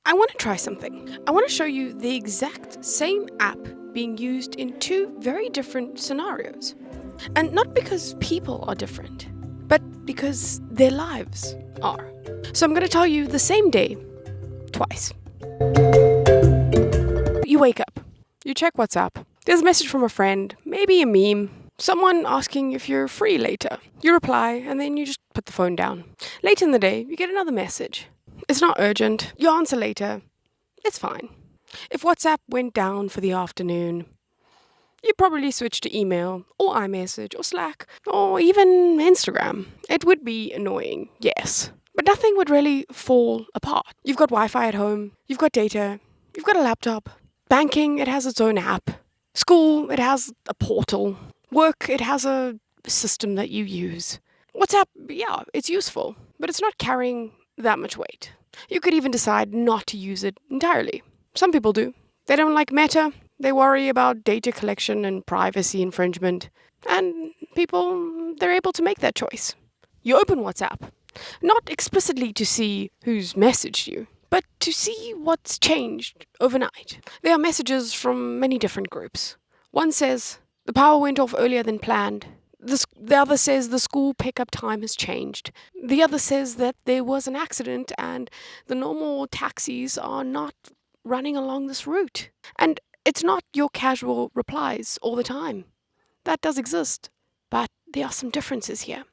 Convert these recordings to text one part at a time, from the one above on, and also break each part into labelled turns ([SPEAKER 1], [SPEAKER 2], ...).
[SPEAKER 1] I want to try something. I want to show you the exact same app being used in two very different scenarios. And not because people are different, but because their lives are. So I'm going to tell you the same day twice. You wake up. You check WhatsApp. There's a message from a friend, maybe a meme, someone asking if you're free later. You reply, and then you just put the phone down. Later in the day, you get another message. It's not urgent. You answer later. It's fine. If WhatsApp went down for the afternoon, you'd probably switch to email, or iMessage, or Slack, or even Instagram. It would be annoying, yes. But nothing would really fall apart. You've got Wi-Fi at home. You've got data. You've got a laptop. Banking, it has its own app. School, it has a portal. Work, it has a system that you use. WhatsApp, yeah, it's useful, but it's not carrying that much weight. You could even decide not to use it entirely. Some people do. They don't like Meta. They worry about data collection and privacy infringement. And people, they're able to make that choice. You open WhatsApp, not explicitly to see who's messaged you, but to see what's changed overnight. There are messages from many different groups. One says, the power went off earlier than planned. The other says the school pickup time has changed. The other says that there was an accident and the normal taxis are not running along this route. And it's not your casual replies all the time. That does exist, but there are some differences here.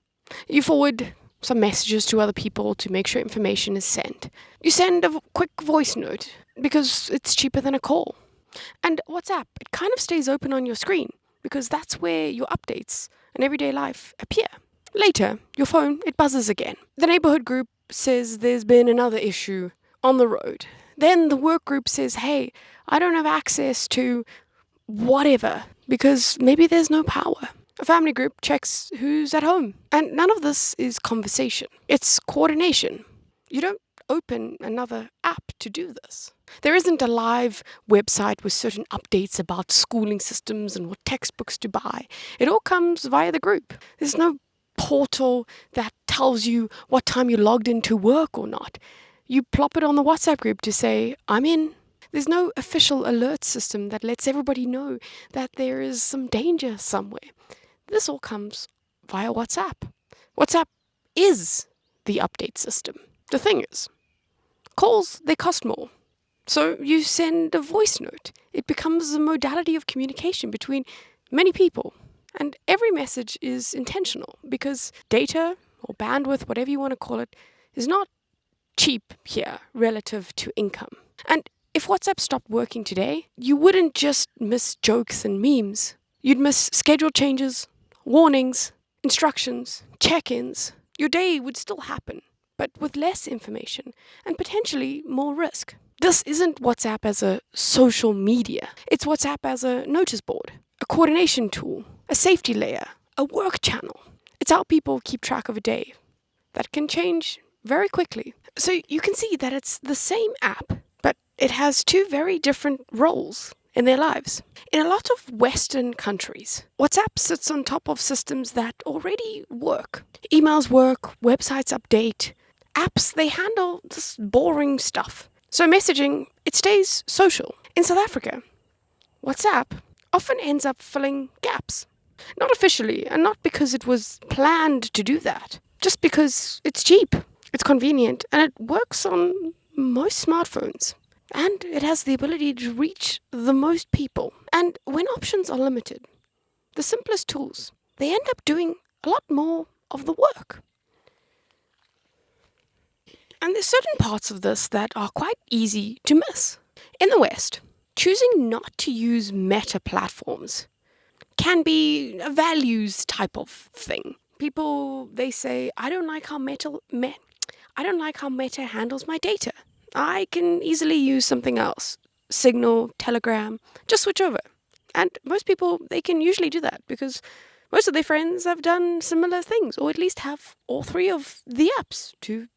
[SPEAKER 1] You forward some messages to other people to make sure information is sent. You send a quick voice note because it's cheaper than a call. And WhatsApp, it kind of stays open on your screen because that's where your updates and everyday life appear. Later, your phone, it buzzes again. The neighborhood group says there's been another issue on the road. Then the work group says, hey, I don't have access to whatever because maybe there's no power. A family group checks who's at home. And none of this is conversation. It's coordination. You don't open another app to do this. There isn't a live website with certain updates about schooling systems and what textbooks to buy. It all comes via the group. There's no portal that tells you what time you logged into work or not. You plop it on the WhatsApp group to say, I'm in. There's no official alert system that lets everybody know that there is some danger somewhere. This all comes via WhatsApp. WhatsApp is the update system. The thing is, calls, they cost more. So you send a voice note. It becomes a modality of communication between many people. And every message is intentional because data or bandwidth, whatever you want to call it, is not cheap here relative to income. And if WhatsApp stopped working today, you wouldn't just miss jokes and memes. You'd miss schedule changes, warnings, instructions, check-ins. Your day would still happen, but with less information and potentially more risk. This isn't WhatsApp as a social media. It's WhatsApp as a notice board, a coordination tool, a safety layer, a work channel. It's how people keep track of a day. That can change very quickly. So you can see that it's the same app, but it has two very different roles in their lives. In a lot of Western countries, WhatsApp sits on top of systems that already work. Emails work, websites update, apps, they handle this boring stuff. So messaging, it stays social. In South Africa, WhatsApp often ends up filling gaps. Not officially, and not because it was planned to do that. Just because it's cheap, it's convenient, and it works on most smartphones. And it has the ability to reach the most people. And when options are limited, the simplest tools, they end up doing a lot more of the work. And there's certain parts of this that are quite easy to miss. In the West, choosing not to use meta platforms can be a values type of thing. People, they say, I don't like how Meta handles my data. I can easily use something else. Signal, Telegram, just switch over. And most people, they can usually do that because most of their friends have done similar things, or at least have all three of the apps to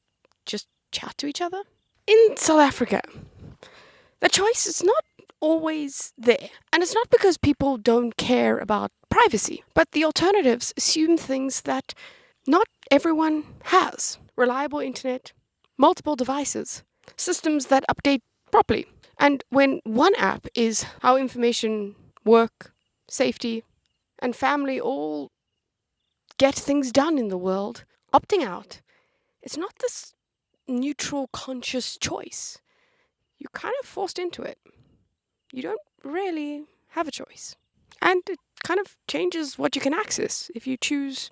[SPEAKER 1] just chat to each other. In South Africa, the choice is not always there. And it's not because people don't care about privacy, but the alternatives assume things that not everyone has. Reliable internet, multiple devices, systems that update properly. And when one app is how information, work, safety, and family all get things done in the world, opting out, it's not this neutral, conscious choice. You're kind of forced into it. You don't really have a choice. And it kind of changes what you can access if you choose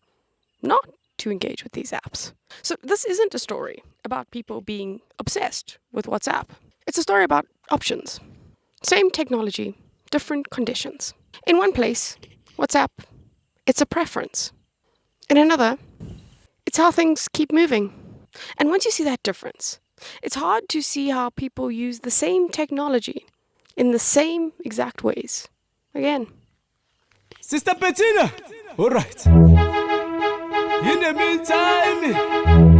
[SPEAKER 1] not to engage with these apps. So this isn't a story about people being obsessed with WhatsApp. It's a story about options. Same technology, different conditions. In one place, WhatsApp, it's a preference. In another, it's how things keep moving. And once you see that difference, it's hard to see how people use the same technology in the same exact ways. Again.
[SPEAKER 2] Sister Bettina! All right. In the meantime...